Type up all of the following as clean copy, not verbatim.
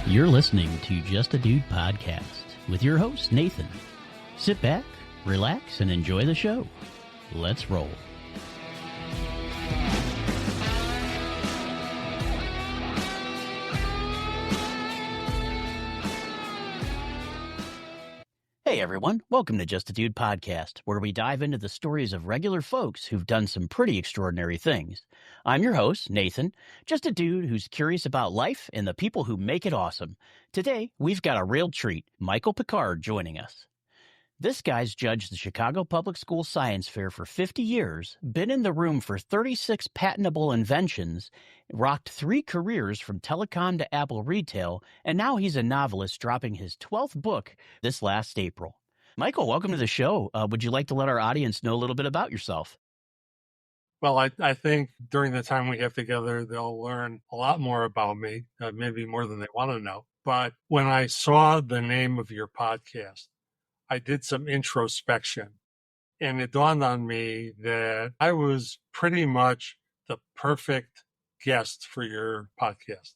You're listening to Just a Dude podcast with your host, Nathan. Sit back, relax, and enjoy the show. Let's roll. Hey everyone, welcome to Just a Dude podcast, where we dive into the stories of regular folks who've done some pretty extraordinary things. I'm your host, Nathan, just a dude who's curious about life and the people who make it awesome. Today, we've got a real treat, Michael Pickard joining us. This guy's judged the Chicago Public School Science Fair for 50 years, been in the room for 36 patentable inventions, rocked 3 careers from telecom to Apple retail, and now he's a novelist dropping his 12th book this last April. Michael, welcome to the show. Would you like to let our audience know a little bit about yourself? Well, I think during the time we have together, they'll learn a lot more about me, maybe more than they want to know. But when I saw the name of your podcast, I did some introspection, and it dawned on me that I was pretty much the perfect guest for your podcast.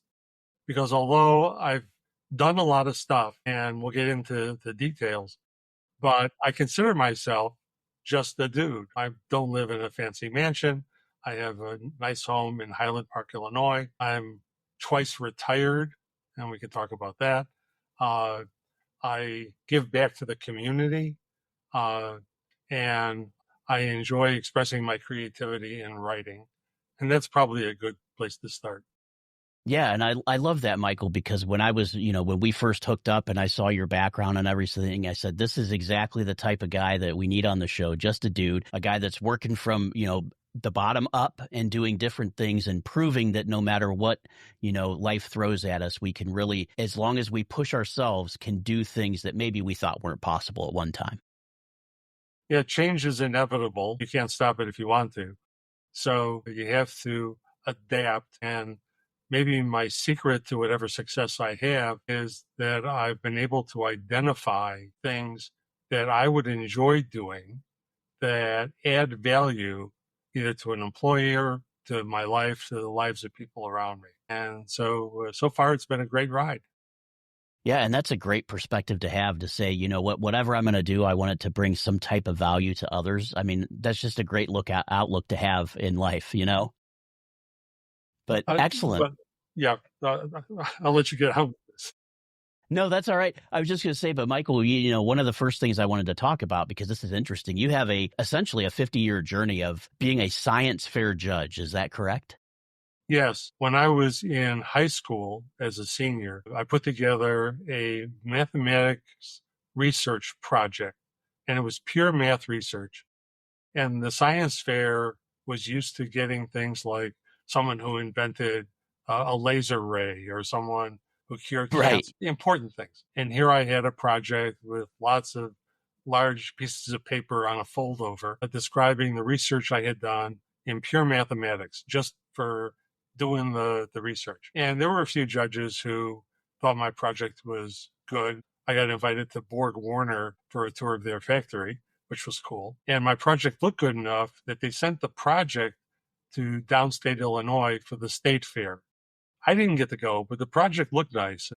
Because although I've done a lot of stuff, and we'll get into the details, but I consider myself just a dude. I don't live in a fancy mansion. I have a nice home in Highland Park, Illinois. I'm twice retired, and we can talk about that. I give back to the community, and I enjoy expressing my creativity in writing. And that's probably a good place to start. Yeah, and I love that, Michael, because when I was, when we first hooked up and I saw your background and everything, I said, this is exactly the type of guy that we need on the show. Just a dude, a guy that's working from, the bottom up and doing different things and proving that no matter what, life throws at us, we can really, as long as we push ourselves, can do things that maybe we thought weren't possible at one time. Yeah, change is inevitable. You can't stop it if you want to. So you have to adapt. And maybe my secret to whatever success I have is that I've been able to identify things that I would enjoy doing that add value either to an employer, to my life, to the lives of people around me. And so far it's been a great ride. Yeah, and that's a great perspective to have, to say, whatever I'm going to do, I want it to bring some type of value to others. I mean, that's just a great outlook to have in life, But excellent. I'll let you get out of this. No, that's all right. I was just going to say, but Michael, one of the first things I wanted to talk about, because this is interesting, you have essentially a 50-year journey of being a science fair judge. Is that correct? Yes. When I was in high school as a senior, I put together a mathematics research project, and it was pure math research. And the science fair was used to getting things like someone who invented a laser ray or someone who cured cancer, important things. And here I had a project with lots of large pieces of paper on a foldover describing the research I had done in pure mathematics, just for doing the research. And there were a few judges who thought my project was good. I got invited to Borg Warner for a tour of their factory, which was cool. And my project looked good enough that they sent the project to downstate Illinois for the state fair. I didn't get to go, but the project looked nice.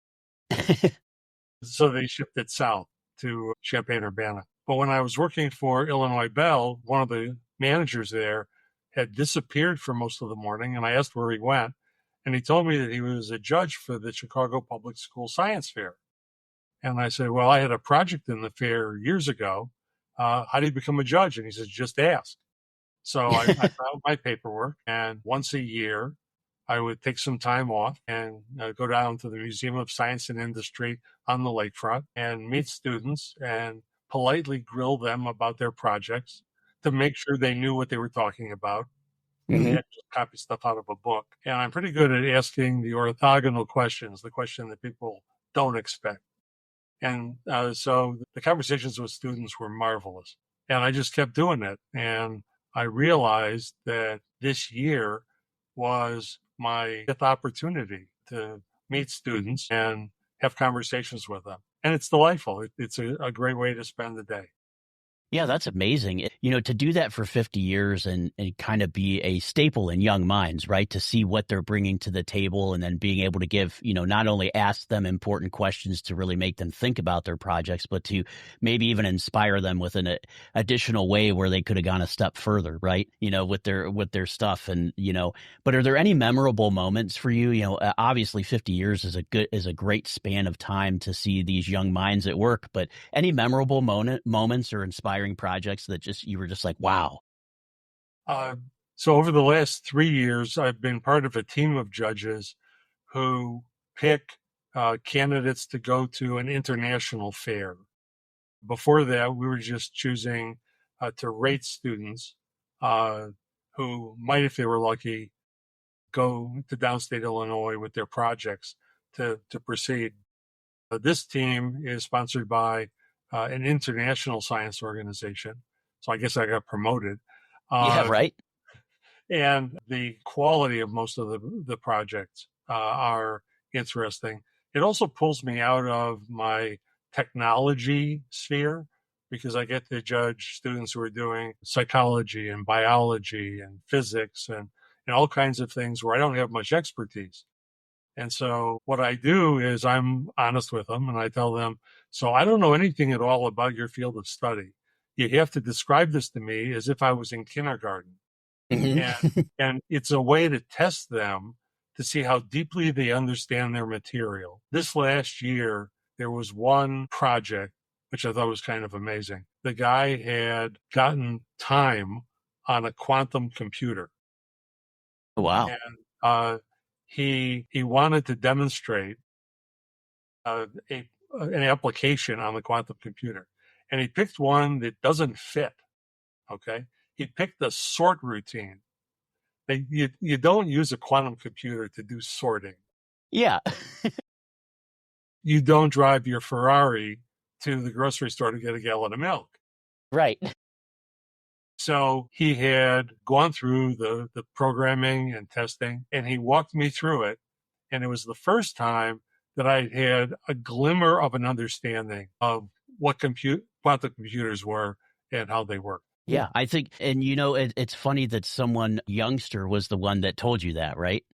So they shipped it south to Champaign-Urbana. But when I was working for Illinois Bell, one of the managers there had disappeared for most of the morning, and I asked where he went. And he told me that he was a judge for the Chicago Public School Science Fair. And I said, well, I had a project in the fair years ago. How do you become a judge? And he says, just ask. So I found my paperwork, and once a year, I would take some time off and go down to the Museum of Science and Industry on the lakefront and meet students and politely grill them about their projects to make sure they knew what they were talking about. Mm-hmm. And just copy stuff out of a book. And I'm pretty good at asking the orthogonal questions, the question that people don't expect. And so the conversations with students were marvelous. And I just kept doing it. And I realized that this year was my 5th opportunity to meet students and have conversations with them. And it's delightful. It's a great way to spend the day. Yeah, that's amazing. To do that for 50 years and kind of be a staple in young minds, right? To see what they're bringing to the table and then being able to give, not only ask them important questions to really make them think about their projects, but to maybe even inspire them with an additional way where they could have gone a step further, right? With their stuff. But are there any memorable moments for you? Obviously 50 years is a great span of time to see these young minds at work, but any memorable moments or inspiring projects that you were just like, wow. Uh, so over the last 3 years, I've been part of a team of judges who pick candidates to go to an international fair. Before that, we were just choosing to rate students who might, if they were lucky, go to downstate Illinois with their projects to proceed. This team is sponsored by an international science organization. So I guess I got promoted. Yeah, Uh, right. and the quality of most of the projects are interesting. It also pulls me out of my technology sphere because I get to judge students who are doing psychology and biology and physics and all kinds of things where I don't have much expertise. And so what I do is I'm honest with them and I tell them, so I don't know anything at all about your field of study. You have to describe this to me as if I was in kindergarten. Mhm. And, and it's a way to test them to see how deeply they understand their material. This last year, there was one project, which I thought was kind of amazing. The guy had gotten time on a quantum computer. Wow. And he wanted to demonstrate an application on the quantum computer, and he picked one that doesn't fit. Okay, he picked the sort routine. You don't use a quantum computer to do sorting. Yeah. You don't drive your Ferrari to the grocery store to get a gallon of milk. Right. So he had gone through the programming and testing, and he walked me through it. And it was the first time that I had a glimmer of an understanding of what quantum computers were and how they work. Yeah, I think, and it's funny that someone youngster was the one that told you that, right?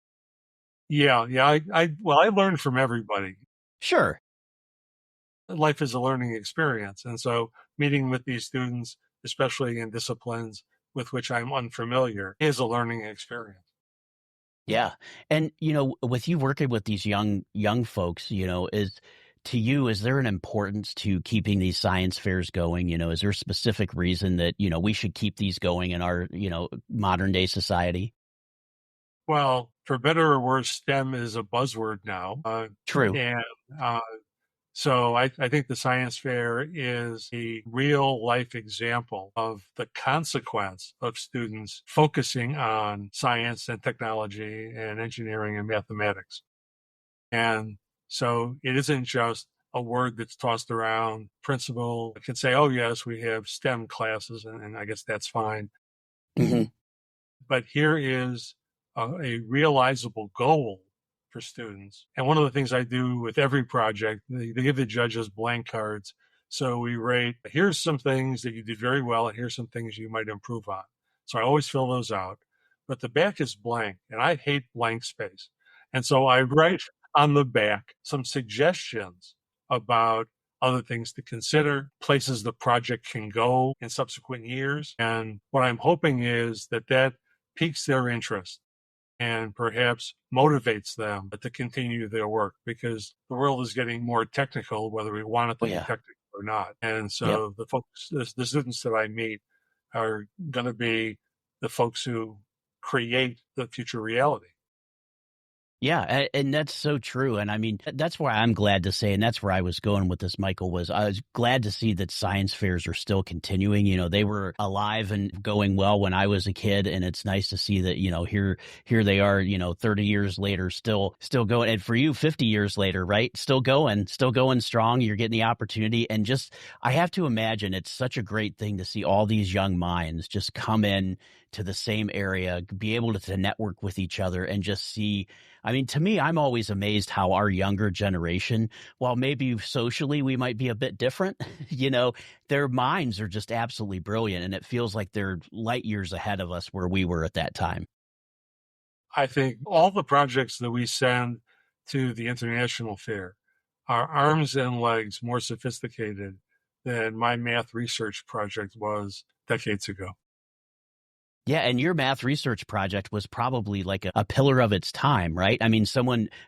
Yeah, yeah. I learned from everybody. Sure. Life is a learning experience, and so meeting with these students, especially in disciplines with which I'm unfamiliar, is a learning experience. Yeah. And with you working with these young folks, is there an importance to keeping these science fairs going? Is there a specific reason that, we should keep these going in our, modern day society? Well, for better or worse, STEM is a buzzword now, True. and uh, so I think the science fair is a real life example of the consequence of students focusing on science and technology and engineering and mathematics. And so it isn't just a word that's tossed around. Principal can say, oh, yes, we have STEM classes, and I guess that's fine. Hmm. But here is a realizable goal for students. And one of the things I do with every project, they give the judges blank cards. So we rate, here's some things that you did very well, and here's some things you might improve on. So I always fill those out. But the back is blank, and I hate blank space. And so I write on the back some suggestions about other things to consider, places the project can go in subsequent years. And what I'm hoping is that piques their interest and perhaps motivates them to continue their work because the world is getting more technical, whether we want it Oh to be yeah. technical or not. And Yep. so the students that I meet are going to be the folks who create the future reality. Yeah, and that's so true. And I mean, that's why I'm glad to say, and that's where I was going with this, Michael, was I was glad to see that science fairs are still continuing. They were alive and going well when I was a kid, and it's nice to see that, here they are, 30 years later, still going. And for you, 50 years later, right? Still going strong. You're getting the opportunity. And just, I have to imagine it's such a great thing to see all these young minds just come in to the same area, be able to network with each other and just see. I mean, to me, I'm always amazed how our younger generation, while maybe socially we might be a bit different, their minds are just absolutely brilliant. And it feels like they're light years ahead of us where we were at that time. I think all the projects that we send to the International Fair are arms and legs more sophisticated than my math research project was decades ago. Yeah, and your math research project was probably like a pillar of its time, right? I mean,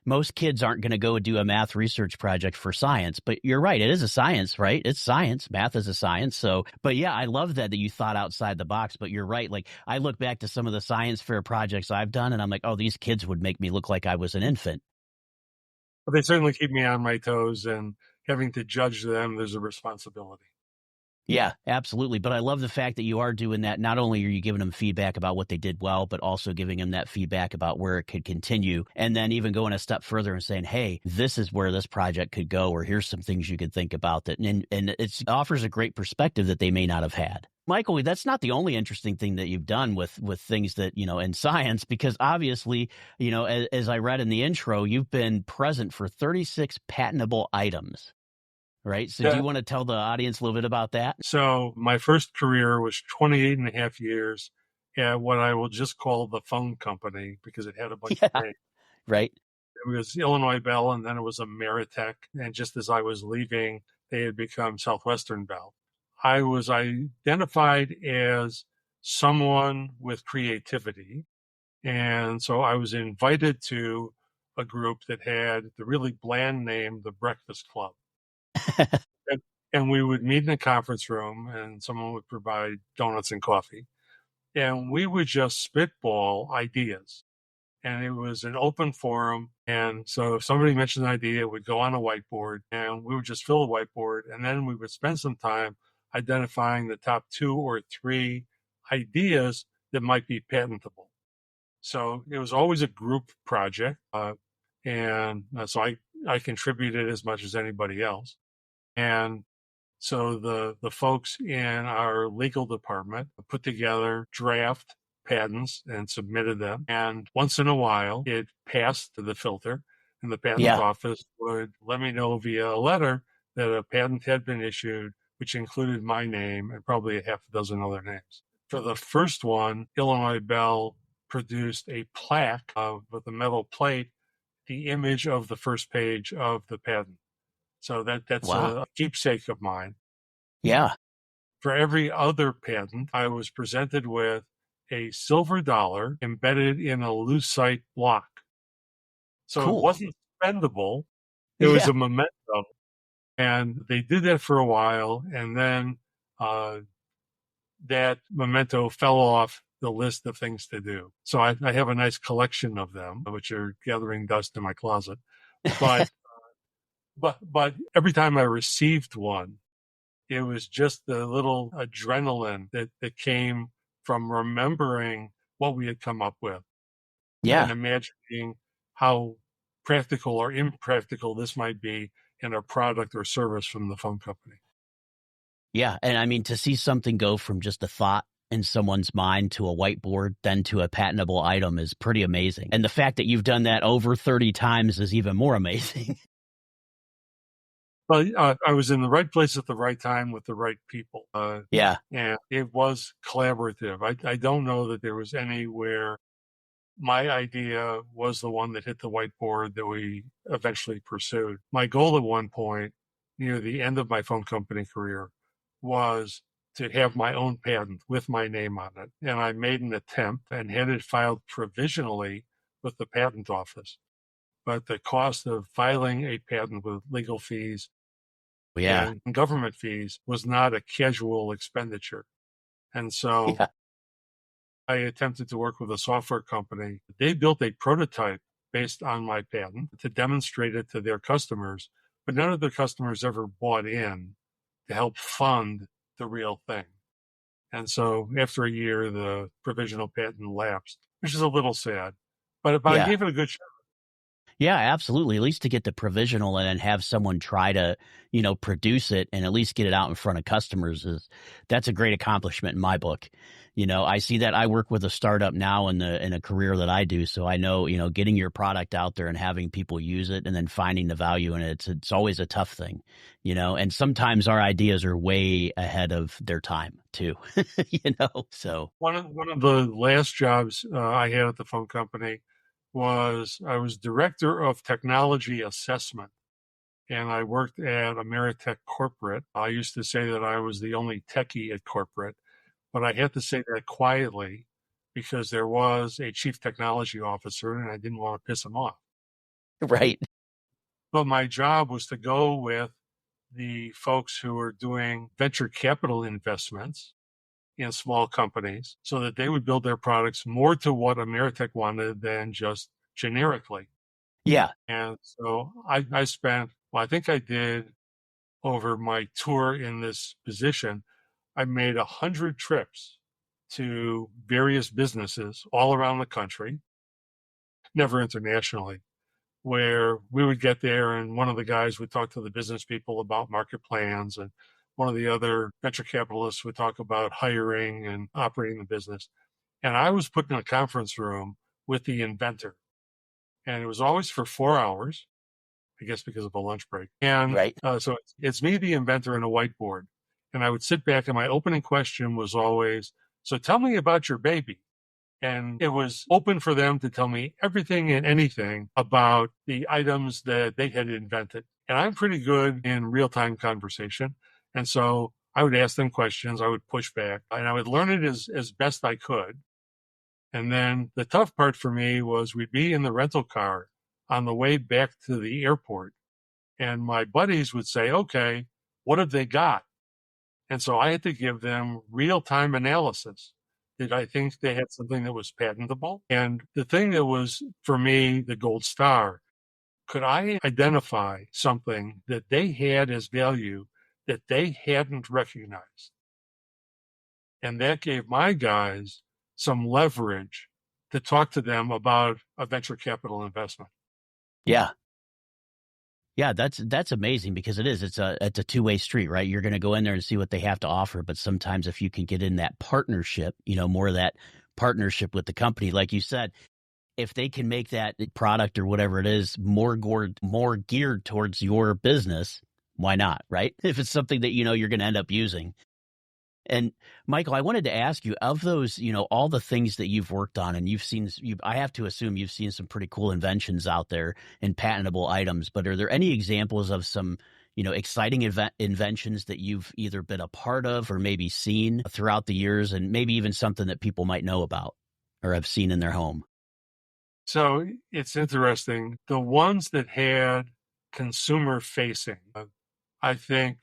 most kids aren't going to go do a math research project for science, but you're right. It is a science, right? It's science. Math is a science. So, but yeah, I love that you thought outside the box, but you're right. Like I look back to some of the science fair projects I've done and I'm like, oh, these kids would make me look like I was an infant. But they certainly keep me on my toes, and having to judge them, there's a responsibility. Yeah, absolutely. But I love the fact that you are doing that. Not only are you giving them feedback about what they did well, but also giving them that feedback about where it could continue. And then even going a step further and saying, hey, this is where this project could go, or here's some things you could think about that. And it offers a great perspective that they may not have had. Michael, that's not the only interesting thing that you've done with things that, in science, because obviously, as I read in the intro, you've been present for 36 patentable items. Right. So do you want to tell the audience a little bit about that? So my first career was 28 and a half years at what I will just call the phone company because it had a bunch of names. Right. It was Illinois Bell, and then it was Ameritech. And just as I was leaving, they had become Southwestern Bell. I was identified as someone with creativity. And so I was invited to a group that had the really bland name, the Breakfast Club. And we would meet in a conference room, and someone would provide donuts and coffee. And we would just spitball ideas. And it was an open forum. And so if somebody mentioned an idea, it would go on a whiteboard, and we would just fill the whiteboard. And then we would spend some time identifying the top 2 or 3 ideas that might be patentable. So it was always a group project. So I contributed as much as anybody else. And so the folks in our legal department put together draft patents and submitted them. And once in a while, it passed the filter, and the patent office would let me know via a letter that a patent had been issued, which included my name and probably a half a dozen other names. For the first one, Illinois Bell produced a plaque with a metal plate, the image of the first page of the patent. So that's a keepsake of mine. Yeah. For every other patent, I was presented with a silver dollar embedded in a lucite block. So It wasn't spendable. It was a memento. And they did that for a while. And then that memento fell off the list of things to do. So I have a nice collection of them, which are gathering dust in my closet. But But every time I received one, it was just the little adrenaline that came from remembering what we had come up with. Yeah. And imagining how practical or impractical this might be in a product or service from the phone company. Yeah. And I mean, to see something go from just a thought in someone's mind to a whiteboard, then to a patentable item is pretty amazing. And the fact that you've done that over 30 times is even more amazing. Well, I was in the right place at the right time with the right people. And it was collaborative. I don't know that there was anywhere my idea was the one that hit the whiteboard that we eventually pursued. My goal at one point, near the end of my phone company career, was to have my own patent with my name on it. And I made an attempt and had it filed provisionally with the patent office. But the cost of filing a patent with legal fees and government fees was not a casual expenditure. And so I attempted to work with a software company. They built a prototype based on my patent to demonstrate it to their customers, but none of their customers ever bought in to help fund the real thing. And so after a year, the provisional patent lapsed, which is a little sad, but I gave it a good shot. Yeah, absolutely. At least to get the provisional and then have someone try to, produce it and at least get it out in front of customers that's a great accomplishment in my book. I see that. I work with a startup now in a career that I do. So I know, getting your product out there and having people use it and then finding the value in it, it's always a tough thing, and sometimes our ideas are way ahead of their time too, so. One of the last jobs I had at the phone company was I was director of technology assessment, and I worked at Ameritech Corporate. I used to say that I was the only techie at corporate, but I had to say that quietly because there was a chief technology officer and I didn't want to piss him off. Right. But my job was to go with the folks who were doing venture capital investments in small companies so that they would build their products more to what Ameritech wanted than just generically. Yeah. And so I spent, well, I think I did over my tour in this position, I made 100 trips to various businesses all around the country, never internationally, where we would get there and one of the guys would talk to the business people about market plans, and one of the other venture capitalists would talk about hiring and operating the business. And I was put in a conference room with the inventor, and it was always for 4 hours, I guess because of a lunch break. And Right. so it's me, the inventor, and a whiteboard. And I would sit back, and my opening question was always, so tell me about your baby. And it was open for them to tell me everything and anything about the items that they had invented. And I'm pretty good in real-time conversation. And so I would ask them questions, I would push back, and I would learn it as best I could. And then the tough part for me was we'd be in the rental car on the way back to the airport. And my buddies would say, okay, what have they got? And so I had to give them real-time analysis. Did I think they had something that was patentable? And the thing that was, for me, the gold star, could I identify something that they had as value that they hadn't recognized? And that gave my guys some leverage to talk to them about a venture capital investment. Yeah. Yeah, that's amazing because it's a two-way street, right? You're going to go in there and see what they have to offer, but sometimes if you can get in that partnership, more of that partnership with the company, like you said, if they can make that product or whatever it is more geared towards your business, why not, right? If it's something that you're going to end up using. And Michael, I wanted to ask you, of those, all the things that you've worked on, and I have to assume you've seen some pretty cool inventions out there and patentable items, but are there any examples of some, exciting inventions that you've either been a part of or maybe seen throughout the years, and maybe even something that people might know about or have seen in their home? So it's interesting. The ones that had consumer facing, I think,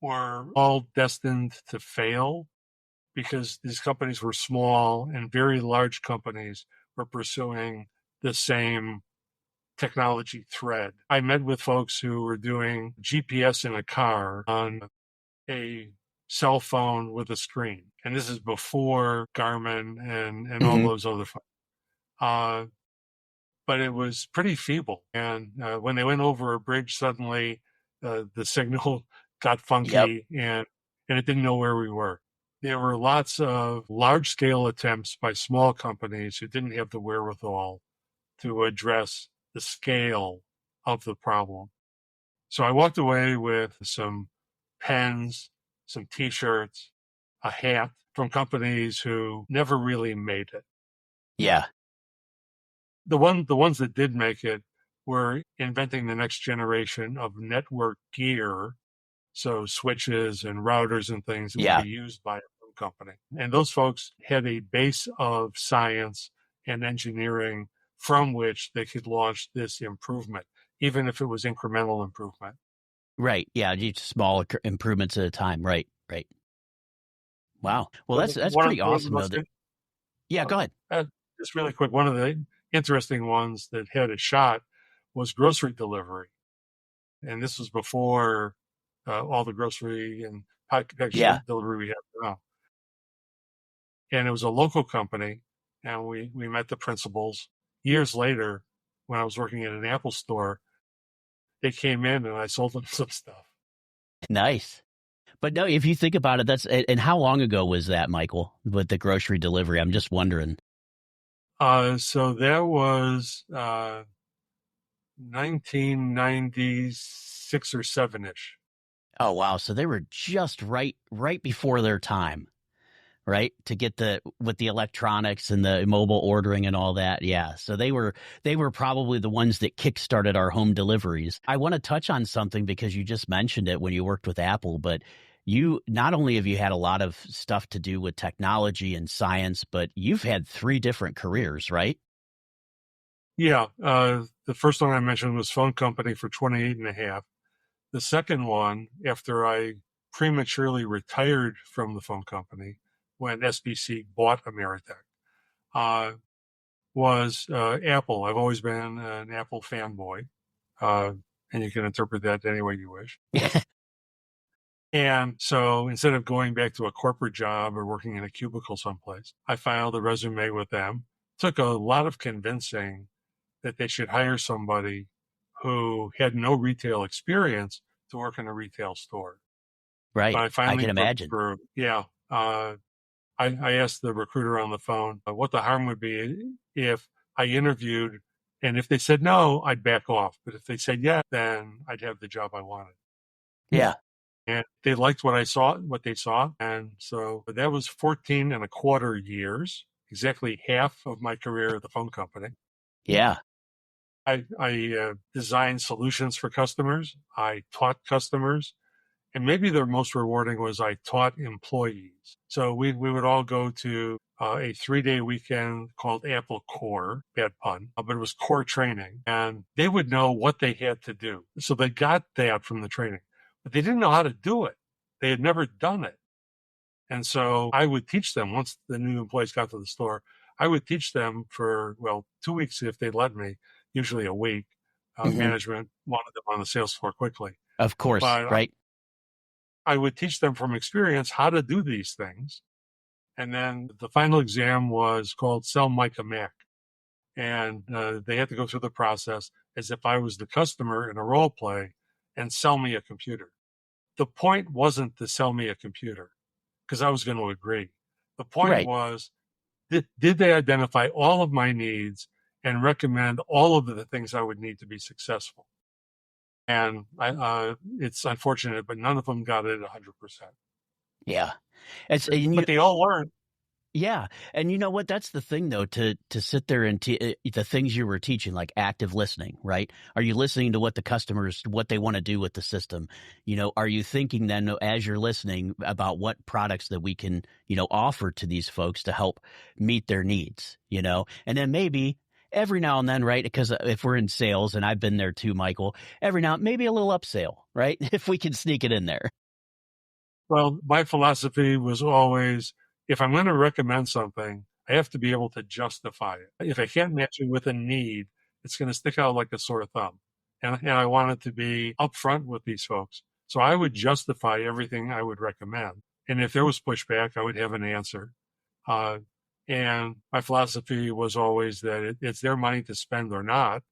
were all destined to fail because these companies were small and very large companies were pursuing the same technology thread. I met with folks who were doing GPS in a car on a cell phone with a screen. And this is before Garmin and all Hmm. those other phones. But it was pretty feeble. And when they went over a bridge, suddenly the signal got Yep. funky and it didn't know where we were. There were lots of large scale attempts by small companies who didn't have the wherewithal to address the scale of the problem. So I walked away with some pens, some t-shirts, a hat from companies who never really made it. Yeah. The ones that did make it were inventing the next generation of network gear, so switches and routers and things that would Yeah. be used by a phone company. And those folks had a base of science and engineering from which they could launch this improvement, even if it was incremental improvement. Right. Yeah. Just small improvements at a time. Right. Right. Wow. Well, But that's pretty one of the awesome, though. most, Yeah. uh, Go ahead. just really quick, one of the interesting ones that had a shot was grocery delivery. And this was before all the grocery and package Yeah. delivery we have now. And it was a local company, and we met the principals. Years later, when I was working at an Apple store, they came in and I sold them some stuff. Nice. But no, if you think about it, and how long ago was that, Michael, with the grocery delivery? I'm just wondering. So that was 1996 or 7-ish. Oh, wow. So they were just right before their time, right? To get with the electronics and the mobile ordering and all that. Yeah. So they were probably the ones that kickstarted our home deliveries. I want to touch on something because you just mentioned it when you worked with Apple, but you not only have you had a lot of stuff to do with technology and science, but you've had 3 different careers, right? Yeah. The first one I mentioned was phone company for 28 and a half. The second one, after I prematurely retired from the phone company when SBC bought Ameritech, uh, was Apple. I've always been an Apple fanboy, uh, and you can interpret that any way you wish. And so instead of going back to a corporate job or working in a cubicle someplace, I filed a resume with them. Took a lot of convincing that they should hire somebody who had no retail experience to work in a retail store. But Right. I I finally can broke imagine. through. Yeah. I asked the recruiter on the phone what the harm would be if I interviewed, and if they said no, I'd back off. But if they said yeah, then I'd have the job I wanted. Yeah. And they liked what they saw. And so that was 14 and a quarter years, exactly half of my career at the phone company. Yeah. I designed solutions for customers. I taught customers. And maybe the most rewarding was I taught employees. So we would all go to a 3-day weekend called Apple Core, bad pun, but it was core training. And they would know what they had to do. So they got that from the training, but they didn't know how to do it. They had never done it. And so I would teach them once the new employees got to the store. I would teach them for, well, 2 weeks if they let me, usually a week. Hmm. Management wanted them on the sales floor quickly. Of course. But Right. I would teach them from experience how to do these things. And then the final exam was called Sell Mike a Mac. And they had to go through the process as if I was the customer in a role play and sell me a computer. The point wasn't to sell me a computer because I was going to agree. The point Right. was, did they identify all of my needs and recommend all of the things I would need to be successful? And it's unfortunate, but none of them got it 100%. Yeah. And But they all learned. yeah, and you know what? That's the thing, though, to sit there and the things you were teaching, like active listening, right? Are you listening to what the customers, what they want to do with the system? Are you thinking then as you're listening about what products that we can, offer to these folks to help meet their needs, And then maybe every now and then, right? Because if we're in sales, and I've been there too, Michael, every now, maybe a little upsell, right? If we can sneak it in there. Well, my philosophy was always, if I'm going to recommend something, I have to be able to justify it. If I can't match it with a need, it's going to stick out like a sore thumb. And I wanted to be upfront with these folks. So I would justify everything I would recommend. And if there was pushback, I would have an answer. Uh, and my philosophy was always that it's their money to spend or not.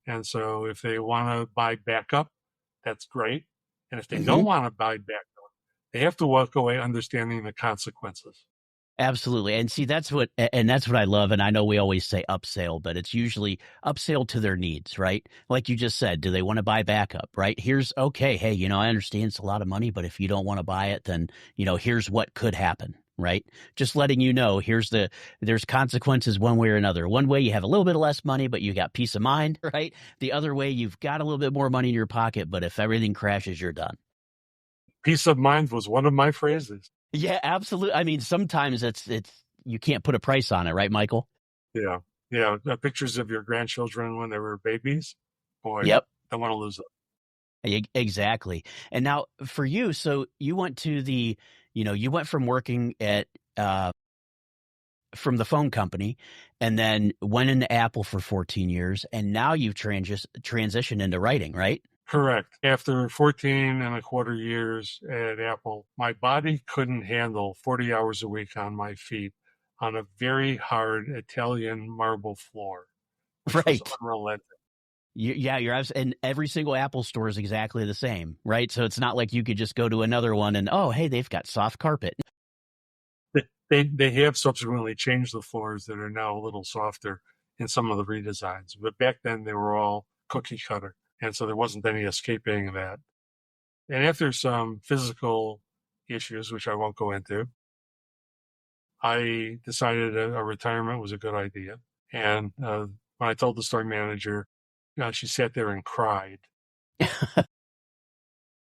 And so if they want to buy backup, that's great. And if they don't want to buy backup, they have to walk away understanding the consequences. Absolutely. And see, that's what I love. And I know we always say upsell, but it's usually upsell to their needs, right? Like you just said, do they want to buy backup, right? Okay, hey, I understand it's a lot of money, but if you don't want to buy it, then, here's what could happen, right? Just letting you know, there's consequences one way or another. One way you have a little bit less money, but you got peace of mind, right? The other way you've got a little bit more money in your pocket, but if everything crashes, you're done. Peace of mind was one of my phrases. Yeah, absolutely. I mean, sometimes it's you can't put a price on it, right, Michael? Yeah. Yeah. Pictures of your grandchildren when they were babies. Boy, Yep, don't want to lose them. exactly. And now for you, so you went to you went from working at from the phone company, and then went into Apple for 14 years, and now you've transitioned into writing, right? Correct. After 14 and a quarter years at Apple, my body couldn't handle 40 hours a week on my feet on a very hard Italian marble floor, which was Right. unrelenting. Yeah, and every single Apple store is exactly the same, right? So it's not like you could just go to another one and, oh, hey, they've got soft carpet. They have subsequently changed the floors that are now a little softer in some of the redesigns, but back then they were all cookie cutter, and so there wasn't any escaping that. And after some physical issues, which I won't go into, I decided a retirement was a good idea. And when I told the store manager, she sat there and cried.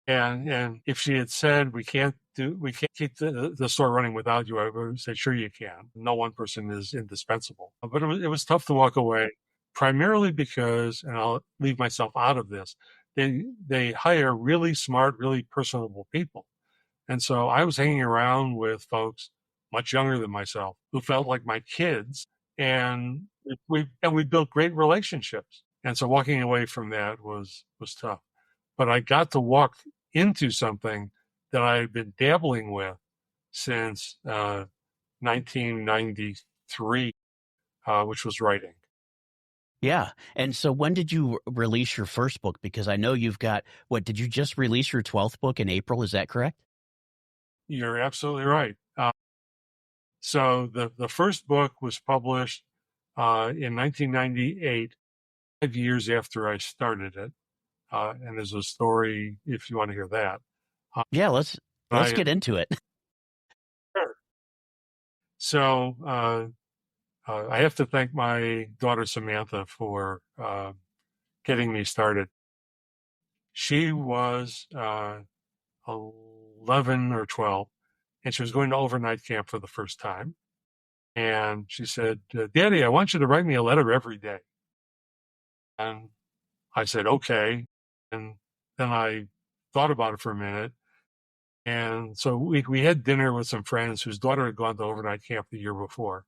And if she had said we can't keep the store running without you, I would have said sure you can. No one person is indispensable. But it was tough to walk away, primarily because, and I'll leave myself out of this, they hire really smart, really personable people. And so I was hanging around with folks much younger than myself who felt like my kids, and we built great relationships. And so walking away from that was tough. But I got to walk into something that I had been dabbling with since 1993, which was writing. Yeah. And so when did you release your first book? Because I know you've got, did you just release your 12th book in April? Is that correct? You're absolutely right. So the first book was published in 1998, 5 years after I started it. And there's a story if you want to hear that. Yeah, let's I get into it. Sure. So I have to thank my daughter Samantha for getting me started. She was 11 or 12, and she was going to overnight camp for the first time. And she said, Daddy, I want you to write me a letter every day. And I said, okay. And then I thought about it for a minute. And so we had dinner with some friends whose daughter had gone to overnight camp the year before.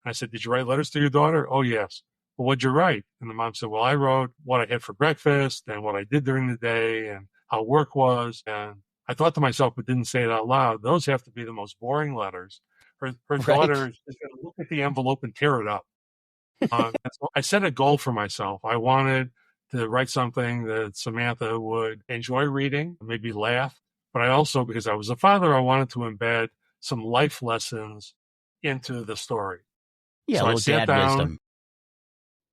And I said, did you write letters to your daughter? Oh, yes. Well, what'd you write? And the mom said, well, I wrote what I had for breakfast and what I did during the day and how work was. And I thought to myself, but didn't say it out loud, those have to be the most boring letters. Her Right. daughter is going to look at the envelope and tear it up. So I set a goal for myself. I wanted to write something that Samantha would enjoy reading, maybe laugh. But I also, because I was a father, I wanted to embed some life lessons into the story. Yeah, a So I little sat dad down. wisdom.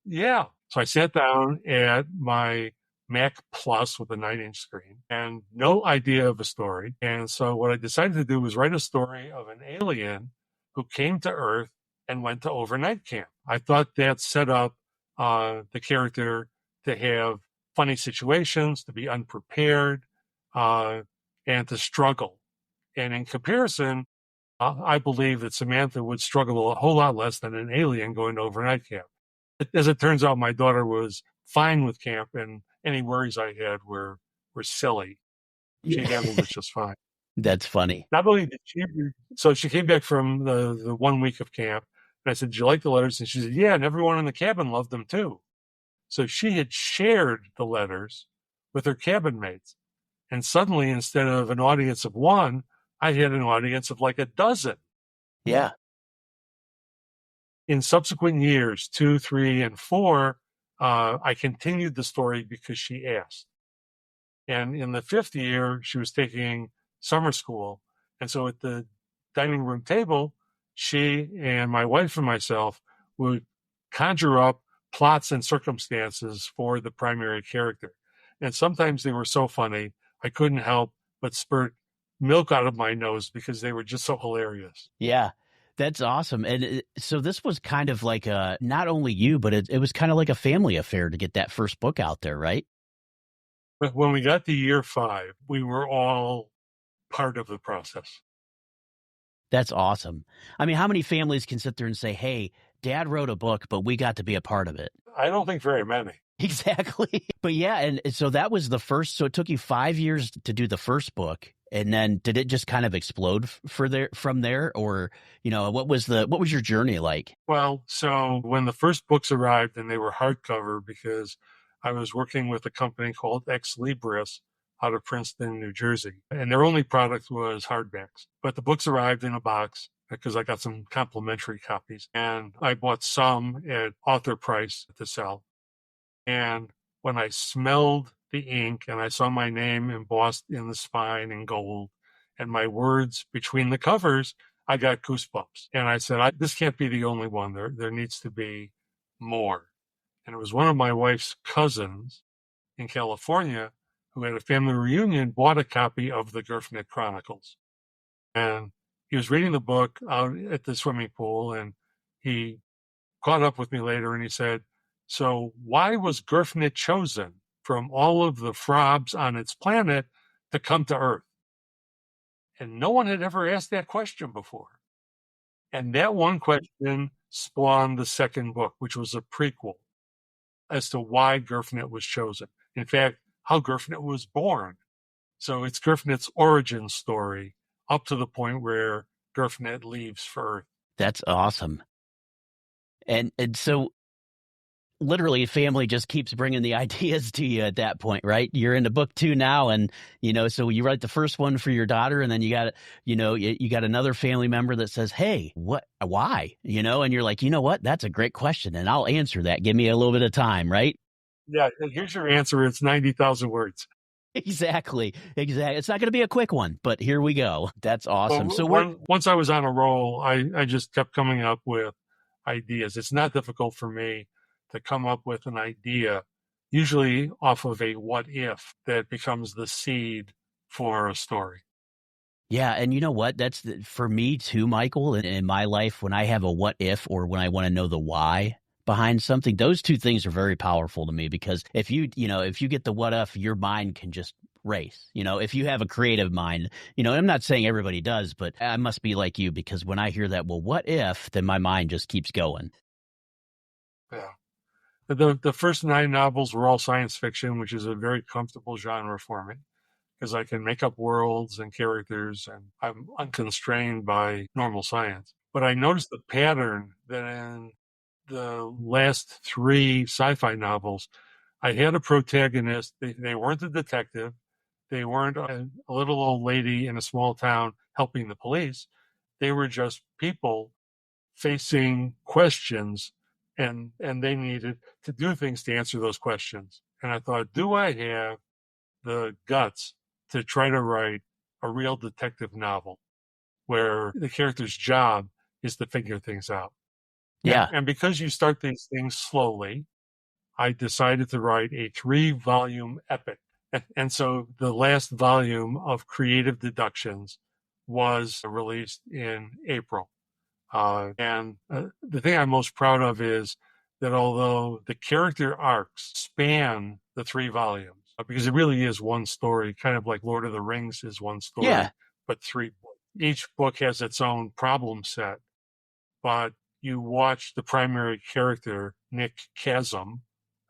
Yeah. So I sat down at my Mac Plus with a 9-inch screen and no idea of a story. And so what I decided to do was write a story of an alien who came to Earth and went to overnight camp. I thought that set up the character to have funny situations, to be unprepared, and to struggle. And in comparison, I believe that Samantha would struggle a whole lot less than an alien going to overnight camp. As it turns out, my daughter was fine with camp, and any worries I had were silly. She handled it just fine. That's funny. Not only did so she came back from the 1 week of camp, and I said, "Did you like the letters?" And she said, "Yeah, and everyone in the cabin loved them too." So she had shared the letters with her cabin mates, and suddenly, instead of an audience of one, I had an audience of like a dozen. Yeah. In subsequent years, 2, 3, and 4, I continued the story because she asked. And in the 5th year, she was taking summer school. And so at the dining room table, she and my wife and myself would conjure up plots and circumstances for the primary character. And sometimes they were so funny, I couldn't help but spurt milk out of my nose because they were just so hilarious. Yeah. That's awesome. And so this was kind of like not only you, but it was kind of like a family affair to get that first book out there, right? But when we got to year 5, we were all part of the process. That's awesome. I mean, how many families can sit there and say, hey, dad wrote a book, but we got to be a part of it? I don't think very many. Exactly. But yeah, and so that was the first. So it took you 5 years to do the first book, and then did it just kind of explode from there, or what was your journey like? Well, so when the first books arrived and they were hardcover, because I was working with a company called Ex Libris out of Princeton, New Jersey, and their only product was hardbacks. But the books arrived in a box because I got some complimentary copies, and I bought some at author price to sell. And when I smelled the ink and I saw my name embossed in the spine in gold and my words between the covers, I got goosebumps. And I said, this can't be the only one. There needs to be more. And it was one of my wife's cousins in California who had a family reunion, bought a copy of the Gerfnet Chronicles. And he was reading the book out at the swimming pool, and he caught up with me later and he said, so why was Gerfnet chosen from all of the frobs on its planet to come to Earth? And no one had ever asked that question before. And that one question spawned the second book, which was a prequel as to why Gerfnet was chosen. In fact, how Gerfnet was born. So it's Gerfnet's origin story up to the point where Gerfnet leaves for Earth. That's awesome. And so literally family just keeps bringing the ideas to you at that point, right? You're into book 2 now. And, so you write the first one for your daughter and then you got, you got another family member that says, hey, why? And you're like, you know what? That's a great question. And I'll answer that. Give me a little bit of time, right? Yeah. Here's your answer. It's 90,000 words. Exactly. It's not going to be a quick one, but here we go. That's awesome. Well, So once I was on a roll, I just kept coming up with ideas. It's not difficult for me to come up with an idea, usually off of a what if that becomes the seed for a story. yeah. And you know what? That's for me too, Michael, in my life, when I have a what if or when I want to know the why behind something, those two things are very powerful to me because if you get the what if, your mind can just race. If you have a creative mind, I'm not saying everybody does, but I must be like you because when I hear that, well, what if, then my mind just keeps going. Yeah. The first 9 novels were all science fiction, which is a very comfortable genre for me because I can make up worlds and characters and I'm unconstrained by normal science. But I noticed the pattern that in the last 3 sci-fi novels, I had a protagonist. They weren't a detective. They weren't a little old lady in a small town helping the police. They were just people facing questions and they needed to do things to answer those questions. And I thought, do I have the guts to try to write a real detective novel where the character's job is to figure things out? Yeah. And because you start these things slowly, I decided to write a 3-volume epic. And so the last volume of Creative Deductions was released in April. And the thing I'm most proud of is that although the character arcs span the 3 volumes, because it really is one story, kind of like Lord of the Rings is one story, Yeah. but 3 books. Each book has its own problem set, but you watch the primary character, Nick Chasm,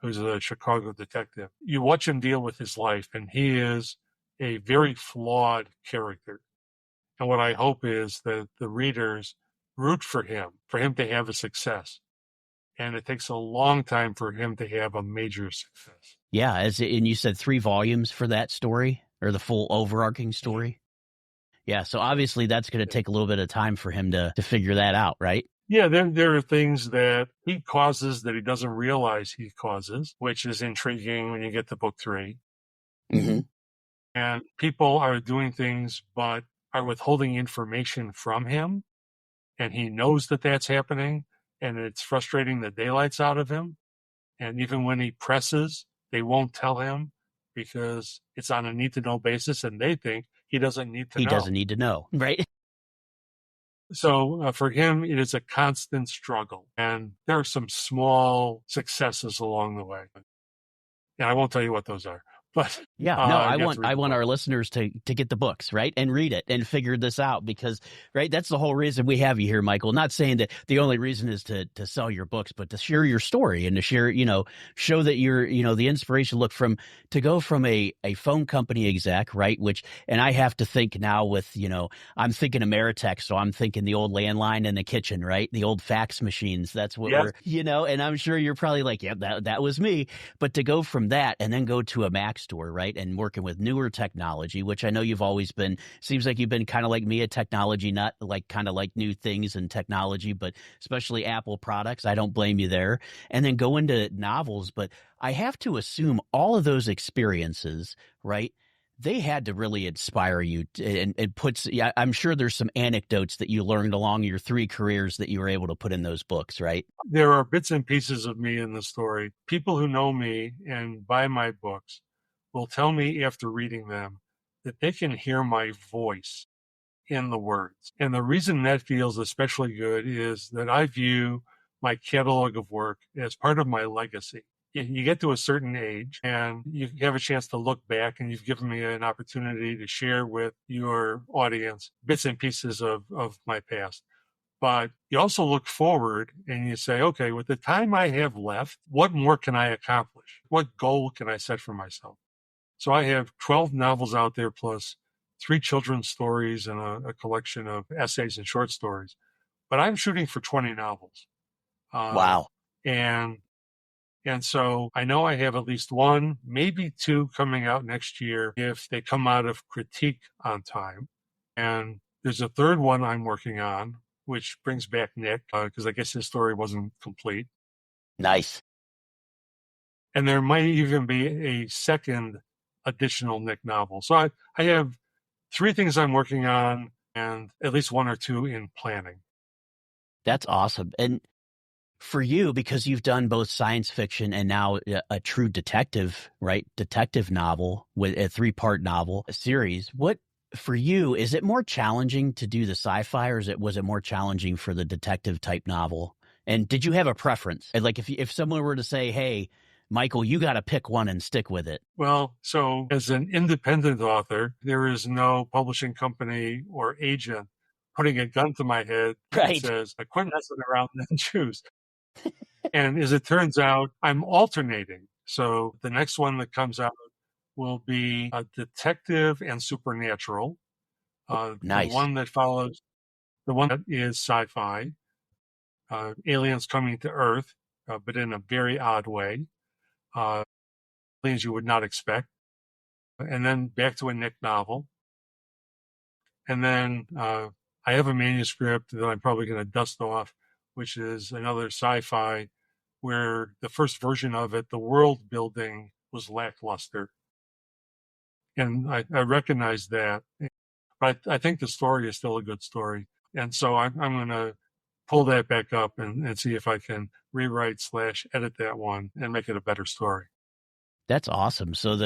who's a Chicago detective. You watch him deal with his life, and he is a very flawed character. And what I hope is that the readers root for him to have a success. And it takes a long time for him to have a major success. Yeah. And you said 3 volumes for that story or the full overarching story? Yeah. So obviously that's going to take a little bit of time for him to figure that out, right? Yeah, there are things that he causes that he doesn't realize he causes, which is intriguing when you get to book 3. Mm-hmm. And people are doing things, but are withholding information from him. And he knows that that's happening. And it's frustrating the daylights out of him. And even when he presses, they won't tell him because it's on a need to know basis. And they think he doesn't need to know. He doesn't need to know, right? So for him, it is a constant struggle. And there are some small successes along the way. And I won't tell you what those are. But yeah, no, I want our listeners to get the books, right, and read it and figure this out because, right, that's the whole reason we have you here, Michael. Not saying that the only reason is to sell your books, but to share your story and to share, show that you're, the inspiration. To go from a phone company exec, right, and I have to think now with, I'm thinking Ameritech, so I'm thinking the old landline in the kitchen, right, the old fax machines. That's what we're, and I'm sure you're probably like, yeah, that was me. But to go from that and then go to a Max bookstore, right? And working with newer technology, which I know you've always been, seems like you've been kind of like me, a technology nut, like kind of like new things and technology, but especially Apple products. I don't blame you there. And then go into novels. But I have to assume all of those experiences, right? They had to really inspire you, and puts. Yeah, I'm sure there's some anecdotes that you learned along your 3 careers that you were able to put in those books, right? There are bits and pieces of me in the story. People who know me and buy my books will tell me after reading them that they can hear my voice in the words. And the reason that feels especially good is that I view my catalog of work as part of my legacy. You get to a certain age and you have a chance to look back, and you've given me an opportunity to share with your audience bits and pieces of my past. But you also look forward and you say, okay, with the time I have left, what more can I accomplish? What goal can I set for myself? So I have 12 novels out there, plus 3 children's stories and a collection of essays and short stories. But I'm shooting for 20 novels. Uh, Wow. and and so I know I have at least 1, maybe 2 coming out next year if they come out of critique on time. And there's a third one I'm working on, which brings back Nick, because I guess his story wasn't complete. Nice. And there might even be a second additional Nick novel. So I have 3 things I'm working on and at least 1 or 2 in planning. That's awesome. And for you, because you've done both science fiction and now a true detective, right? Detective novel with a 3-part novel series. What for you, is it more challenging to do the sci-fi, or was it more challenging for the detective type novel? And did you have a preference? And like if someone were to say, "Hey, Michael, you got to pick one and stick with it." Well, so as an independent author, there is no publishing company or agent putting a gun to my head that Right. says, quit messing around and choose. And as it turns out, I'm alternating. So the next one that comes out will be a detective and supernatural. The Nice. one that follows, the one that is sci-fi, aliens coming to Earth, but in a very odd way, aliens you would not expect. And then back to a Nick novel. And then I have a manuscript that I'm probably going to dust off, which is another sci-fi where the first version of it, the world building was lackluster. And I recognize that. But I think the story is still a good story. And so I'm going to pull that back up and see if I can rewrite/edit that one and make it a better story. That's awesome. So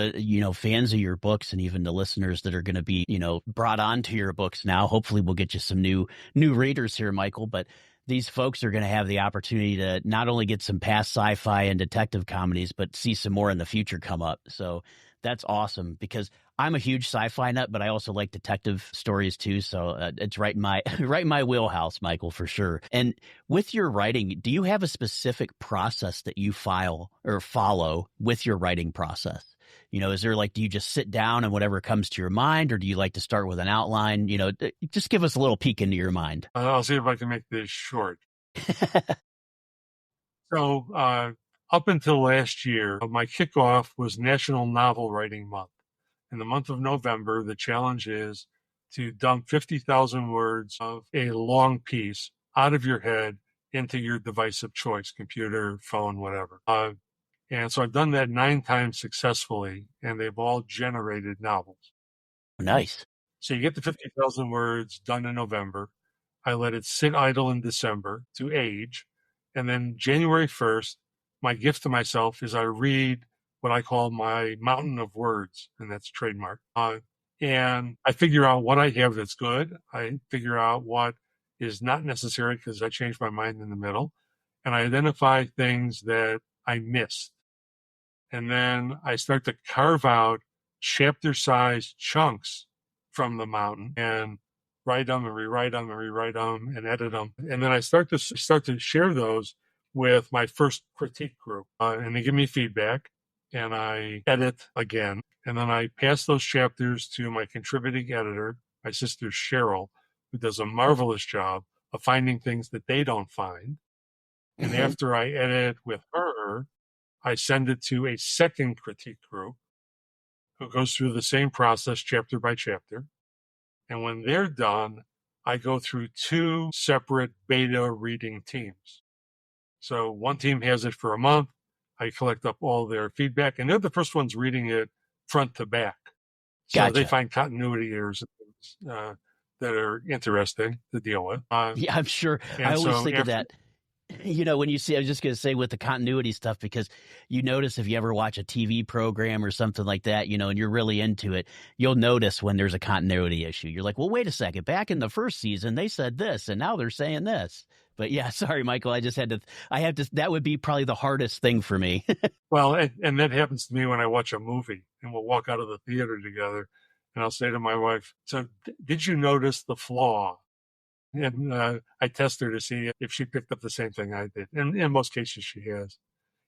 fans of your books and even the listeners that are going to be, brought on to your books now, hopefully we'll get you some new readers here, Michael, but these folks are going to have the opportunity to not only get some past sci-fi and detective comedies, but see some more in the future come up. So that's awesome, because I'm a huge sci-fi nut, but I also like detective stories too. So it's right in my right in my wheelhouse, Michael, for sure. And with your writing, do you have a specific process that you file or follow with your writing process? Is there do you just sit down and whatever comes to your mind, or do you like to start with an outline? Just give us a little peek into your mind. I'll see if I can make this short. So up until last year, my kickoff was National Novel Writing Month. In the month of November, the challenge is to dump 50,000 words of a long piece out of your head into your device of choice, computer, phone, whatever. And so I've done that 9 times successfully, and they've all generated novels. Nice. So you get the 50,000 words done in November. I let it sit idle in December to age. And then January 1st, my gift to myself is I read what I call my mountain of words, and that's trademark. And I figure out what I have that's good. I figure out what is not necessary because I changed my mind in the middle. And I identify things that I missed. And then I start to carve out chapter-sized chunks from the mountain and write them and rewrite them and rewrite them and edit them. And then I start to share those with my first critique group, and they give me feedback, and I edit again. And then I pass those chapters to my contributing editor, my sister Cheryl, who does a marvelous job of finding things that they don't find. And Mm-hmm. after I edit with her, I send it to a second critique group, who goes through the same process chapter by chapter. And when they're done, I go through 2 separate beta reading teams. So one team has it for a month. I collect up all their feedback, and they're the first ones reading it front to back. So they Gotcha. find continuity errors that are interesting to deal with. Yeah, I'm sure. I And always so think of after, that. When you see, I was just going to say with the continuity stuff, because you notice if you ever watch a TV program or something like that, and you're really into it, you'll notice when there's a continuity issue. You're like, well, wait a second. Back in the first season, they said this, and now they're saying this. But yeah, sorry, Michael. That would be probably the hardest thing for me. well, and that happens to me when I watch a movie, and we'll walk out of the theater together, and I'll say to my wife, so did you notice the flaw? And I test her to see if she picked up the same thing I did. And in most cases, she has.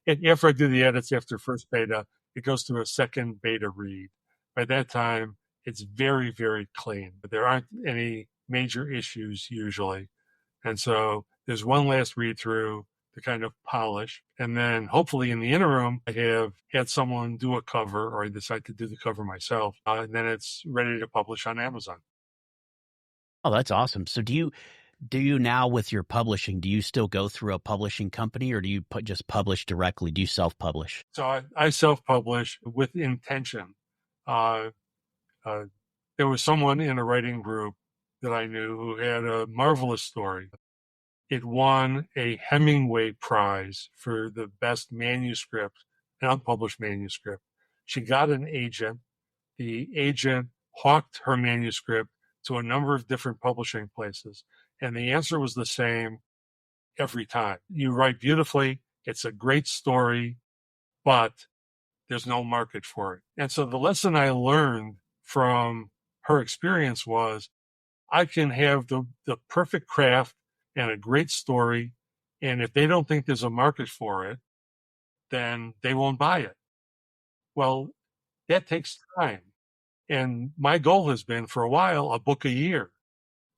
And after I do the edits after first beta, it goes to a second beta read. By that time, it's very, very clean, but there aren't any major issues usually. And so there's one last read through to kind of polish. And then hopefully in the interim, I have had someone do a cover, or I decide to do the cover myself. And then it's ready to publish on Amazon. Oh, that's awesome. So do you now with your publishing, do you still go through a publishing company, or do you just publish directly? Do you self-publish? So I self-publish with intention. Uh, there was someone in a writing group that I knew who had a marvelous story. It won a Hemingway Prize for the best manuscript, an unpublished manuscript. She got an agent. The agent hawked her manuscript to a number of different publishing places, and the answer was the same every time. You write beautifully. It's a great story, but there's no market for it. And so the lesson I learned from her experience was I can have the perfect craft and a great story. And if they don't think there's a market for it, then they won't buy it. Well, that takes time. And my goal has been for a while, a book a year.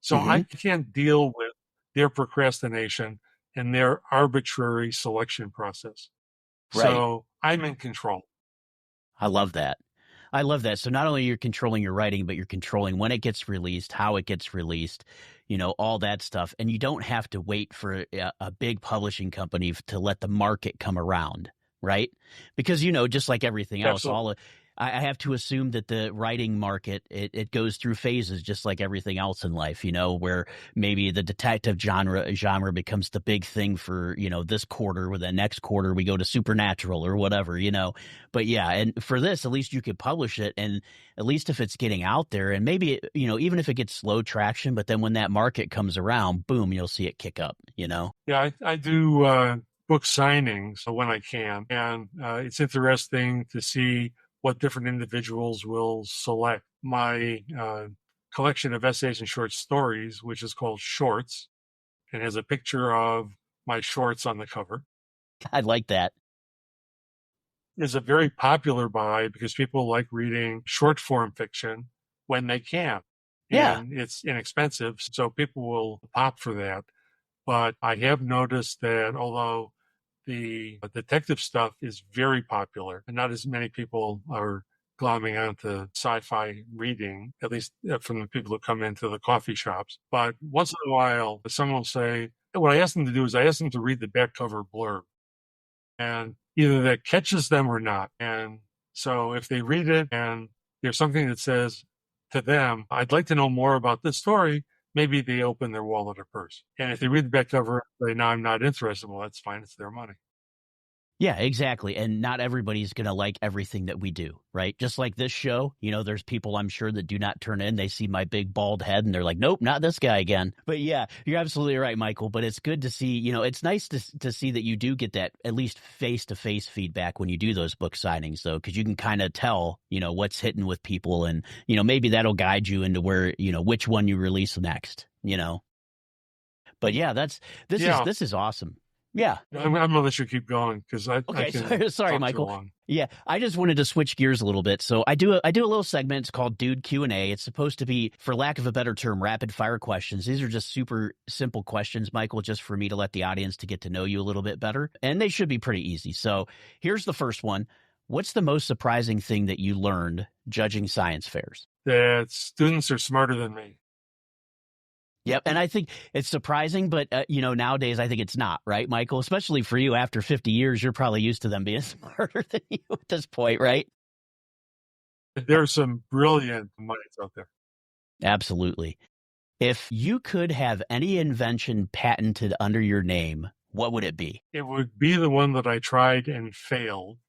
So I can't deal with their procrastination and their arbitrary selection process. Right. So I'm in control. I love that. I love that. So not only you're controlling your writing, but you're controlling when it gets released, how it gets released, all that stuff. And you don't have to wait for a big publishing company to let the market come around, right? Because, just like everything else, Absolutely. I have to assume that the writing market, it goes through phases just like everything else in life, where maybe the detective genre becomes the big thing for, this quarter, with the next quarter we go to supernatural or whatever, But yeah, and for this, at least you could publish it, and at least if it's getting out there, and maybe, even if it gets slow traction, but then when that market comes around, boom, you'll see it kick up, Yeah, I do book signings when I can. And it's interesting to see what different individuals will select. My collection of essays and short stories, which is called Shorts, and has a picture of my shorts on the cover, I like that. is a very popular buy because people like reading short form fiction when they can. Yeah. And it's inexpensive, so people will pop for that. But I have noticed that although the detective stuff is very popular, and not as many people are glomming onto sci-fi reading, at least from the people who come into the coffee shops. But once in a while, someone will say, what I ask them to do is I ask them to read the back cover blurb. And either that catches them or not. And so if they read it and there's something that says to them, I'd like to know more about this story, maybe they open their wallet or purse. And if they read the back cover and say, no, I'm not interested, well, that's fine. It's their money. Yeah, exactly. And not everybody's going to like everything that we do, right? Just like this show, there's people I'm sure that do not turn in. They see my big bald head and they're like, nope, not this guy again. But yeah, you're absolutely right, Michael. But it's good to see, it's nice to see that you do get that at least face-to-face feedback when you do those book signings, though, because you can kind of tell, what's hitting with people, and, maybe that'll guide you into where, which one you release next, But yeah, this is awesome. Yeah. I'm going to let you keep going because I can sorry, Michael. Yeah, I just wanted to switch gears a little bit. So I do a little segment. It's called Dude Q&A. It's supposed to be, for lack of a better term, rapid fire questions. These are just super simple questions, Michael, just for me to let the audience to get to know you a little bit better. And they should be pretty easy. So here's the first one. What's the most surprising thing that you learned judging science fairs? That students are smarter than me. Yep. And I think it's surprising, but nowadays I think it's not, right, Michael? Especially for you after 50 years, you're probably used to them being smarter than you at this point, right? There are some brilliant minds out there. Absolutely. If you could have any invention patented under your name, what would it be? It would be the one that I tried and failed.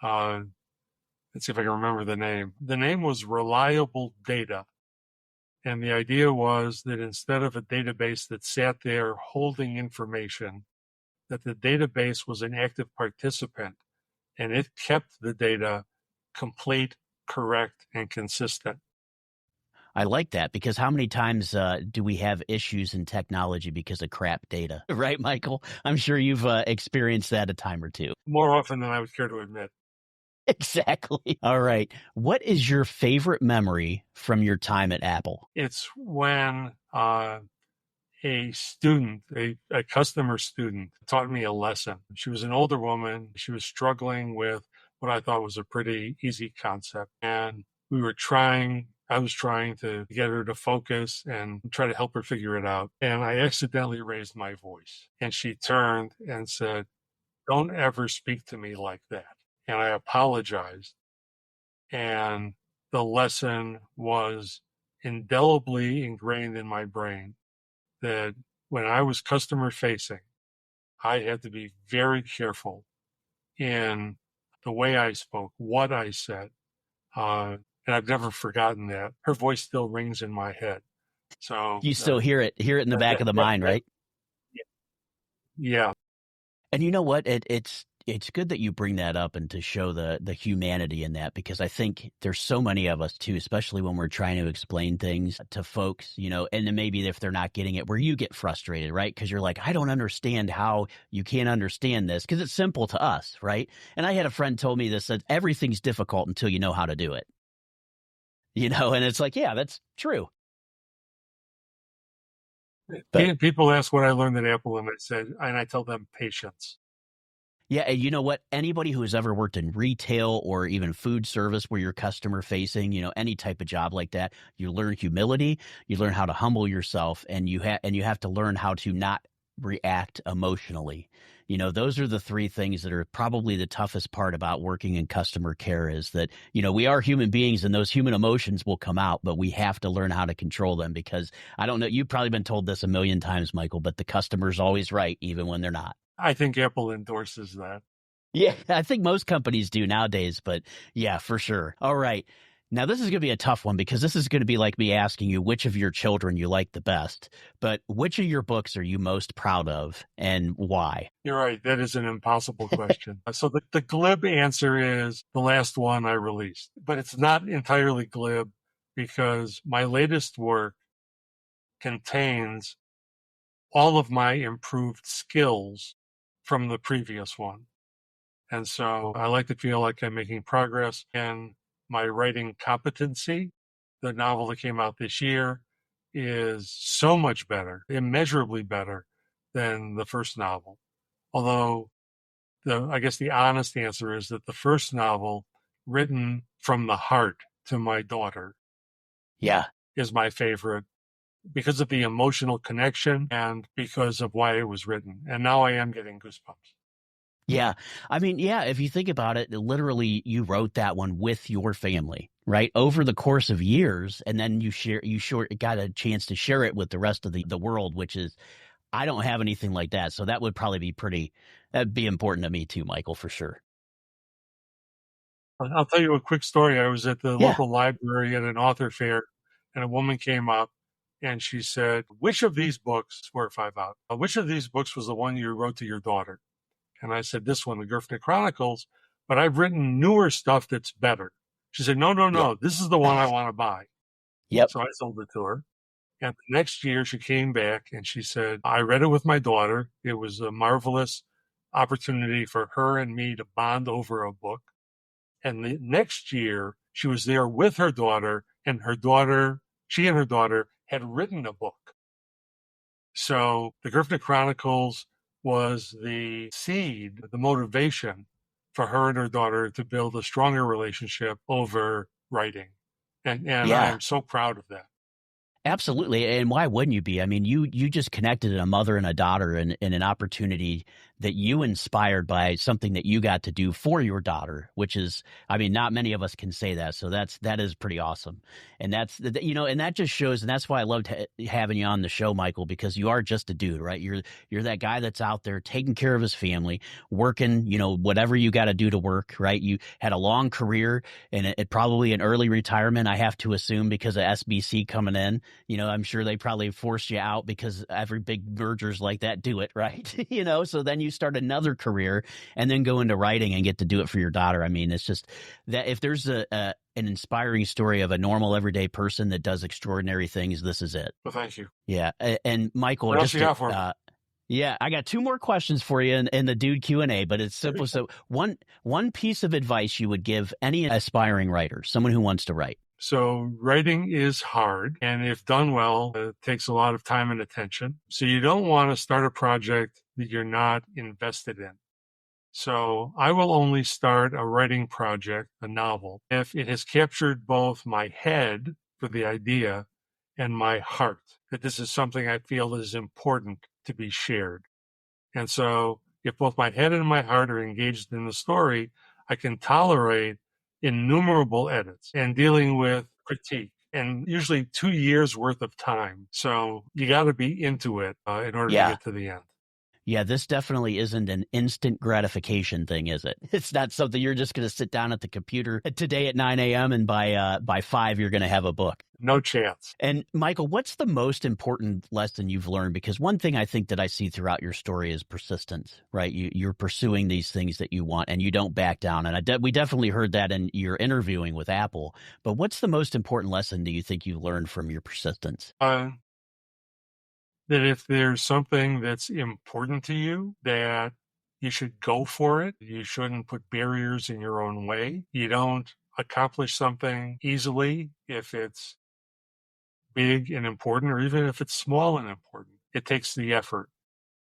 Let's see if I can remember the name. The name was Reliable Data. And the idea was that instead of a database that sat there holding information, that the database was an active participant and it kept the data complete, correct, and consistent. I like that because how many times do we have issues in technology because of crap data? Right, Michael? I'm sure you've experienced that a time or two. More often than I would care to admit. Exactly. All right. What is your favorite memory from your time at Apple? It's when a student, a customer student, taught me a lesson. She was an older woman. She was struggling with what I thought was a pretty easy concept. And I was trying to get her to focus and try to help her figure it out. And I accidentally raised my voice. And she turned and said, "Don't ever speak to me like that." And I apologized. And the lesson was indelibly ingrained in my brain that when I was customer facing, I had to be very careful in the way I spoke, what I said. And I've never forgotten that. Her voice still rings in my head. So You still hear it in the back of the mind, right? Yeah. And you know what? It's good that you bring that up and to show the humanity in that, because I think there's so many of us too, especially when we're trying to explain things to folks, and then maybe if they're not getting it, where you get frustrated, right? Because you're like, I don't understand how you can't understand this because it's simple to us, right? And I had a friend told me this, that everything's difficult until you know how to do it, and it's like, yeah, that's true. But People ask what I learned at Apple, and I tell them patience. yeah, and you know what? Anybody who has ever worked in retail or even food service where you're customer facing, any type of job like that, you learn humility, you learn how to humble yourself, and you have to learn how to not react emotionally. Those are the three things that are probably the toughest part about working in customer care, is that, we are human beings and those human emotions will come out, but we have to learn how to control them, because I don't know, you've probably been told this a million times, Michael, but the customer's always right, even when they're not. I think Apple endorses that. Yeah, I think most companies do nowadays, but yeah, for sure. All right. Now, this is going to be a tough one, because this is going to be like me asking you which of your children you like the best, but which of your books are you most proud of and why? You're right. That is an impossible question. So the glib answer is the last one I released, but it's not entirely glib, because my latest work contains all of my improved skills from the previous one. And so I like to feel like I'm making progress in my writing competency. The novel that came out this year is so much better, immeasurably better than the first novel. Although I guess the honest answer is that the first novel, written from the heart to my daughter, Yeah. is my favorite, because of the emotional connection and because of why it was written. And now I am getting goosebumps. Yeah. I mean, yeah, if you think about it, literally you wrote that one with your family, right? Over the course of years, and then you got a chance to share it with the rest of the world, which is, I don't have anything like that. So that would probably be that'd be important to me too, Michael, for sure. I'll tell you a quick story. I was at the Yeah. local library at an author fair, and a woman came up and she said, "Which of these books," 4 or 5 out, "which of these books was the one you wrote to your daughter?" And I said, "This one, the Griffin Chronicles, but I've written newer stuff that's better." She said, "No, no, Yeah. no, this is the one I want to buy." Yep. So I sold it to her. And the next year she came back and she said, "I read it with my daughter. It was a marvelous opportunity for her and me to bond over a book." And the next year she was there with her daughter, and she and her daughter had written a book. So the Griffin Chronicles was the seed, the motivation for her and her daughter to build a stronger relationship over writing. And I Yeah. am so proud of that. Absolutely. And why wouldn't you be? I mean, you just connected a mother and a daughter in an opportunity that you inspired by something that you got to do for your daughter, which is, I mean, not many of us can say that. So that is pretty awesome. And and that just shows, and that's why I loved having you on the show, Michael, because you are just a dude, right? You're that guy that's out there taking care of his family, working, whatever you got to do to work, right? You had a long career and it probably an early retirement, I have to assume, because of SBC coming in. I'm sure they probably forced you out because every big mergers like that do it, right? So then you start another career and then go into writing and get to do it for your daughter. I mean, it's just that if there's an inspiring story of a normal everyday person that does extraordinary things, this is it. Well, thank you. Yeah. And Michael, What else you got for me? Yeah, I got two more questions for you in the Dude Q&A, but it's simple. So one piece of advice you would give any aspiring writer, someone who wants to write. So writing is hard, and if done well, it takes a lot of time and attention. So you don't want to start a project that you're not invested in. So I will only start a writing project, a novel, if it has captured both my head for the idea and my heart, that this is something I feel is important to be shared. And so if both my head and my heart are engaged in the story, I can tolerate innumerable edits and dealing with critique, and usually 2 years worth of time. So you got to be into it in order to Yeah. get to the end. Yeah, this definitely isn't an instant gratification thing, is it? It's not something you're just going to sit down at the computer today at 9 a.m. and by 5 you're going to have a book. No chance. And Michael, what's the most important lesson you've learned? Because one thing I think that I see throughout your story is persistence, right? You're pursuing these things that you want and you don't back down. And we definitely heard that in your interviewing with Apple. But what's the most important lesson do you think you learned from your persistence? That if there's something that's important to you, that you should go for it. You shouldn't put barriers in your own way. You don't accomplish something easily if it's big and important, or even if it's small and important. It takes the effort.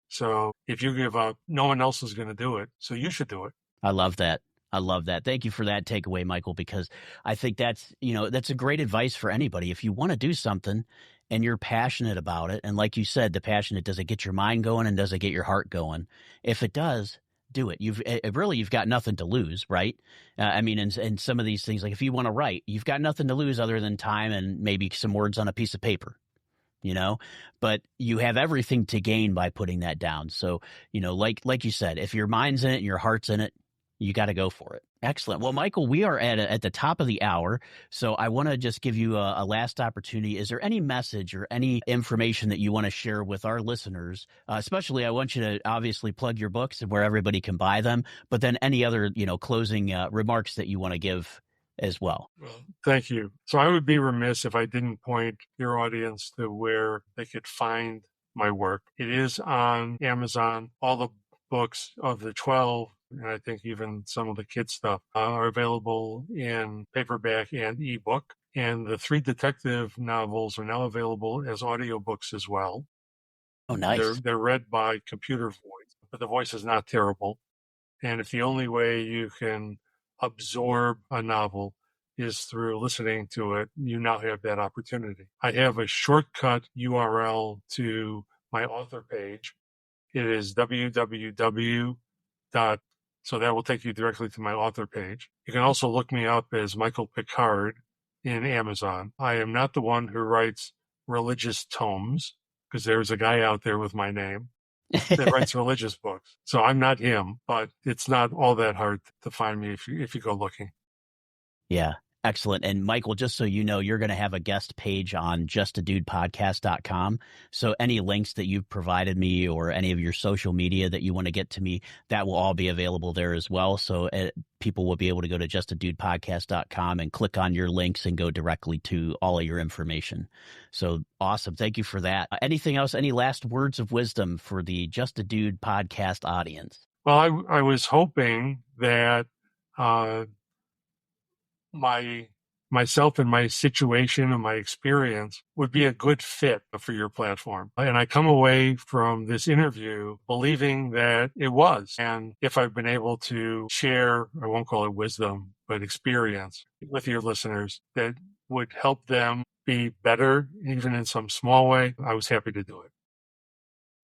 So if you give up, no one else is going to do it. So you should do it. I love that. I love that. Thank you for that takeaway, Michael, because I think that's a great advice for anybody. If you want to do something and you're passionate about it, and like you said, the passionate, does it get your mind going and does it get your heart going? If it does, do it. You've got nothing to lose, right? I mean, and some of these things, like if you want to write, you've got nothing to lose other than time and maybe some words on a piece of paper. But you have everything to gain by putting that down. So, like you said, if your mind's in it and your heart's in it, you got to go for it. Excellent. Well, Michael, we are at the top of the hour, so I want to just give you a last opportunity. Is there any message or any information that you want to share with our listeners? Especially, I want you to obviously plug your books and where everybody can buy them, but then any other, closing remarks that you want to give as well. Well, thank you. So I would be remiss if I didn't point your audience to where they could find my work. It is on Amazon. All the books of the 12, and I think even some of the kids stuff, are available in paperback and ebook. And the 3 detective novels are now available as audiobooks as well. Oh, nice. They're read by computer voice, but the voice is not terrible. And if the only way you can absorb a novel is through listening to it, you now have that opportunity. I have a shortcut URL to my author page. It is www. So that will take you directly to my author page. You can also look me up as Michael Pickard in Amazon. I am not the one who writes religious tomes, because there's a guy out there with my name that writes religious books. So I'm not him, but it's not all that hard to find me if you go looking. Yeah. Excellent. And Michael, just so you know, you're going to have a guest page on justadudepodcast.com. So any links that you've provided me or any of your social media that you want to get to me, that will all be available there as well. So people will be able to go to justadudepodcast.com and click on your links and go directly to all of your information. So awesome. Thank you for that. Anything else? Any last words of wisdom for the Just a Dude podcast audience? Well, I was hoping that my myself and my situation and my experience would be a good fit for your platform. And I come away from this interview believing that it was. And if I've been able to share, I won't call it wisdom, but experience with your listeners that would help them be better, even in some small way, I was happy to do it.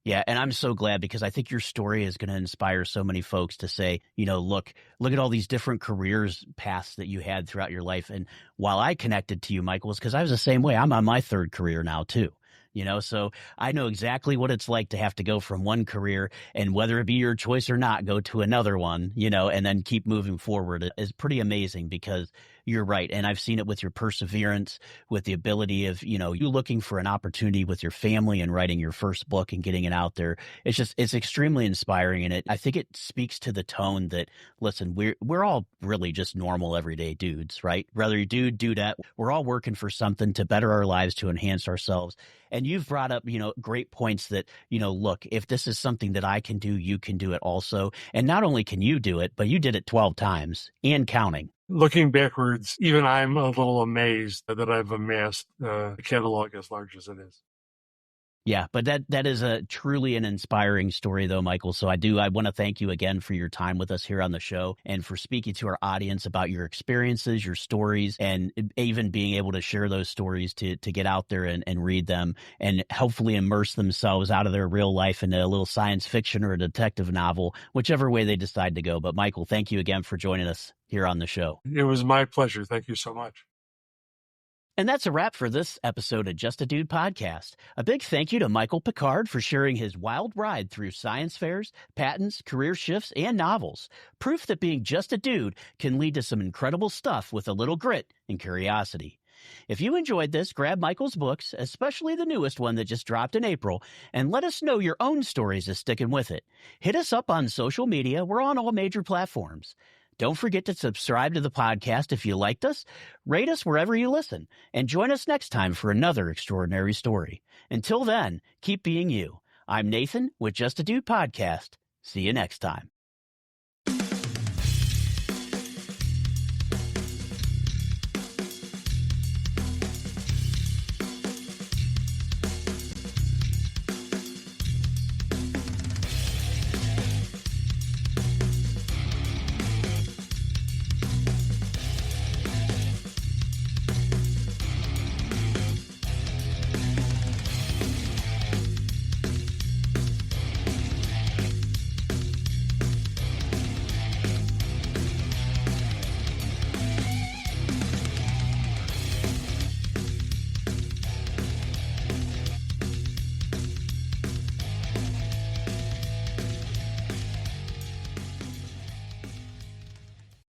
Yeah, and I'm so glad because I think your story is going to inspire so many folks to say, look at all these different careers paths that you had throughout your life. And while I connected to you, Michael, is because I was the same way. I'm on my third career now too. So I know exactly what it's like to have to go from one career and whether it be your choice or not, go to another one, and then keep moving forward. It is pretty amazing because you're right. And I've seen it with your perseverance, with the ability of, you looking for an opportunity with your family and writing your first book and getting it out there. It's extremely inspiring. And I think it speaks to the tone that, listen, we're all really just normal everyday dudes, right? Whether you do that, we're all working for something to better our lives, to enhance ourselves. And you've brought up, great points that, look, if this is something that I can do, you can do it also. And not only can you do it, but you did it 12 times and counting. Looking backwards, even I'm a little amazed that I've amassed a catalog as large as it is. Yeah, but that is truly an inspiring story, though, Michael. So I want to thank you again for your time with us here on the show and for speaking to our audience about your experiences, your stories, and even being able to share those stories to get out there and read them and hopefully immerse themselves out of their real life into a little science fiction or a detective novel, whichever way they decide to go. But Michael, thank you again for joining us here on the show. It was my pleasure. Thank you so much. And that's a wrap for this episode of Just a Dude podcast. A big thank you to Michael Pickard for sharing his wild ride through science fairs, patents, career shifts, and novels. Proof that being just a dude can lead to some incredible stuff with a little grit and curiosity. If you enjoyed this, grab Michael's books, especially the newest one that just dropped in April, and let us know your own stories of sticking with it. Hit us up on social media. We're on all major platforms. Don't forget to subscribe to the podcast if you liked us, rate us wherever you listen, and join us next time for another extraordinary story. Until then, keep being you. I'm Nathan with Just a Dude Podcast. See you next time.